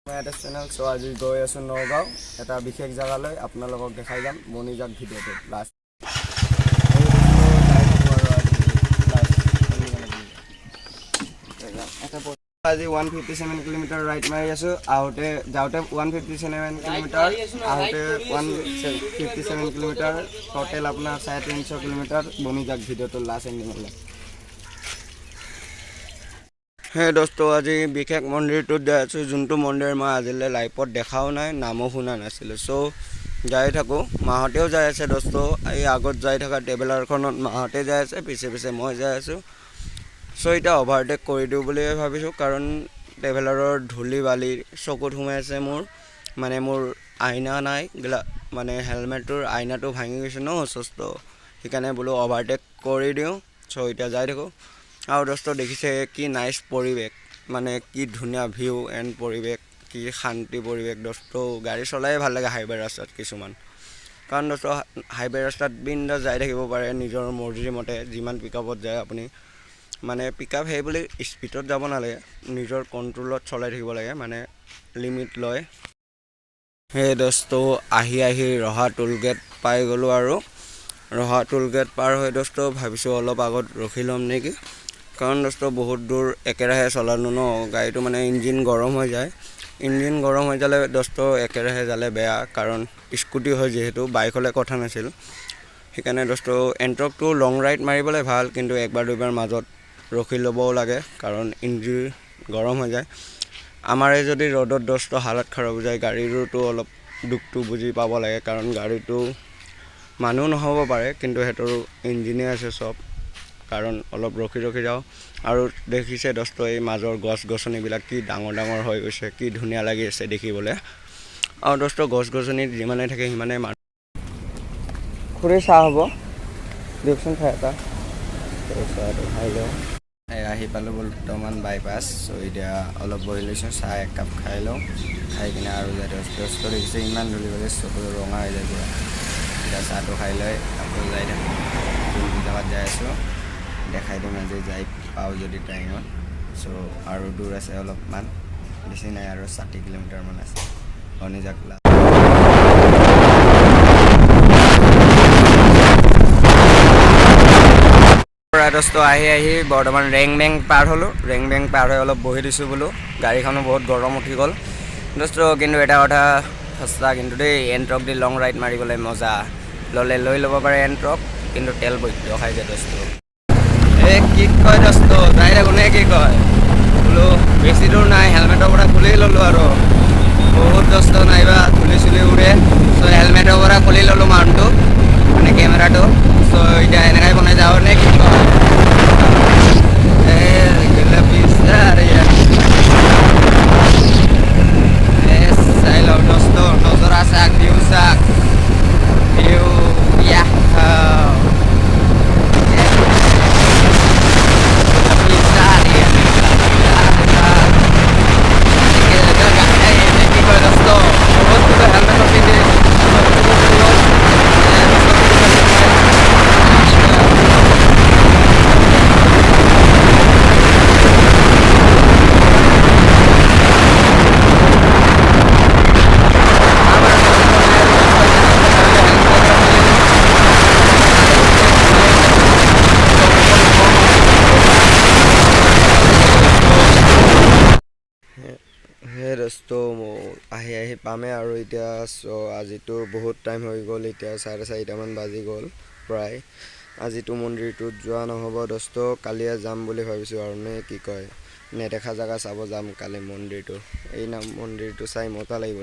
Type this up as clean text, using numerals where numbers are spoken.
channel চ' আজি গৈ আছোঁ নগাঁও এটা বিশেষ জেগালৈ আপোনালোকক দেখাই যাম মণিজাক ভিডিঅ'টো লাষ্ট আজি 157 কিলোমিটাৰ ৰাইড মাৰি আছোঁ আহোঁতে যাওঁতে 157 কিলোমিটাৰ আহোঁতে 157 কিলোমিটাৰ টোটেল আপোনাৰ 350 কিলোমিটাৰ মণিজাক ভিডিঅ'টো লাষ্ট এণ্ডিঙলৈ হে দোস্ত আজি বিশেষ মন্দিৰটোত যাই আছোঁ যোনটো মন্দিৰ মই আজিলৈ লাইফত দেখাও নাই নামো শুনা নাছিলোঁ চ' যাই থাকোঁ মাহঁতেও যাই আছে দোস্ত এই আগত যাই থকা ট্ৰেভেলাৰখনত মাহঁতে যাই আছে পিছে পিছে মই যাই আছোঁ চ' এতিয়া অভাৰটেক কৰি দিওঁ বুলি ভাবিছোঁ কাৰণ ট্ৰেভেলাৰৰ ধূলি বালি চকুত সোমাই আছে মোৰ আইনা নাই মানে হেলমেটটোৰ আইনাটো ভাঙি গৈছে ন চস্ত সেইকাৰণে বোলো অভাৰটেক কৰি দিওঁ চ' এতিয়া যাই থাকোঁ আৰু দোস্ত দেখিছে কি নাইচ পৰিৱেশ মানে কি ধুনীয়া ভিউ এণ্ড পৰিৱেশ কি শান্তি পৰিৱেশ দোস্ত গাড়ী চলাই ভাল লাগে হাইৱে ৰাস্তাত কিছুমান কাৰণ দোস্ত হাইৱে ৰাস্তাত বিন্দাছ যাই থাকিব পাৰে নিজৰ মৰ্জি মতে যিমান পিকআপত যায় আপুনি মানে পিকআপ সেই বুলি স্পীডত যাব নালাগে নিজৰ কণ্ট্ৰলত চলাই থাকিব লাগে মানে লিমিট লয় সেই দোস্ত আহি ৰহা টোল গেট পাই গ'লোঁ আৰু ৰহা টোল গেট পাৰ হৈ দোস্ত ভাবিছোঁ অলপ আগত ৰখি ল'ম নেকি কাৰণ দোস্ত বহুত দূৰ একেৰাহে চলালোঁ ন গাড়ীটো মানে ইঞ্জিন গৰম হৈ যায় ইঞ্জিন গৰম হৈ যালে দোস্ত একেৰাহে যালে বেয়া কাৰণ স্কুটি হয় যিহেতু বাইক হ'লে কথা নাছিল সেইকাৰণে দোস্ত এণ্ট্ৰকটো লং ৰাইড মাৰিবলৈ ভাল কিন্তু একবাৰ দুবাৰ মাজত ৰখি ল'বও লাগে কাৰণ ইঞ্জিন গৰম হৈ যায় আমাৰে যদি ৰ'দত দোস্ত হালত খাৰাপ হৈ যায় গাড়ীৰোতো অলপ দুখটো বুজি পাব লাগে কাৰণ গাড়ীটো মানুহ নহ'ব পাৰে কিন্তু সিহঁতৰ ইঞ্জিনে আছে চব কাৰণ অলপ ৰখি যাওঁ আৰু দেখিছে দোস্ত এই মাজৰ গছ গছনিবিলাক কি ডাঙৰ ডাঙৰ হৈ গৈছে কি ধুনীয়া লাগি আছে দেখিবলৈ আৰু দোস্ত গছ গছনিত যিমানে থাকে সিমানে খুৰী চাহ হ'ব দিয়কচোন খাই এটা চাহটো খাই লওঁ আহি পালোঁ বৰ্তমান বাইপাছ চ' এতিয়া অলপ বহি লৈছোঁ চাহ এক কাপ খাই লওঁ খাই কিনে আৰু যায় দোস্ত দেখিছে ইমান ধূলি বালি চকু ৰঙা হৈ যায় পুৰা এতিয়া চাহটো খাই লৈ আকৌ যাই থাকোঁ যোনটো জেগাত যাই আছোঁ দেখাই দিম আজি যাই পাওঁ যদি টাইমত চ' আৰু দূৰ আছে অলপমান বেছি নাই আৰু 60 কিলোমিটাৰমান আছে মণিজাক দোস্ত আহি বৰ্তমান ৰেং বেংক পাৰ হ'লোঁ ৰেং বেংক পাৰ হৈ অলপ বহি দিছোঁ বোলো গাড়ীখনো বহুত গৰম উঠি গ'ল দোস্ত কিন্তু এটা কথা সঁচা কিন্তু দেই এণ্ট্ৰক দি লং ৰাইড মাৰিবলৈ মজা লৈ ল'ব পাৰে এণ্ট্ৰক কিন্তু তেল বৈদ্য খাই যায় দোস্ত এই কি কয় দোস্ত যাই থাকোঁ নে কি কয় বোলো বেছি দূৰ নাই হেলমেটৰ পৰা খুলি ল'লোঁ আৰু বহুত দোস্ত নাইবা ধূলি চুলি উৰে চ' হেলমেটৰ পৰা খুলি ল'লোঁ মাউণ্টটো মানে কেমেৰাটো চ' এতিয়া এনেকৈ বনাই যাওঁ নে কি কয় চাই লওঁ দোস্ত নজৰা চাক ভিউ চাক ভিউ হে দোস্ত আহি পামে আৰু এতিয়া চ' আজিতো বহুত টাইম হৈ গ'ল এতিয়া 4:30মান বাজি গ'ল প্ৰায় আজিতো মন্দিৰটোত যোৱা নহ'ব দোস্ত কালিয়ে যাম বুলি ভাবিছোঁ আৰু নে কি কয় নেদেখা জেগা চাব যাম কালি মন্দিৰটো এই মন্দিৰটো চাই মজা লাগিব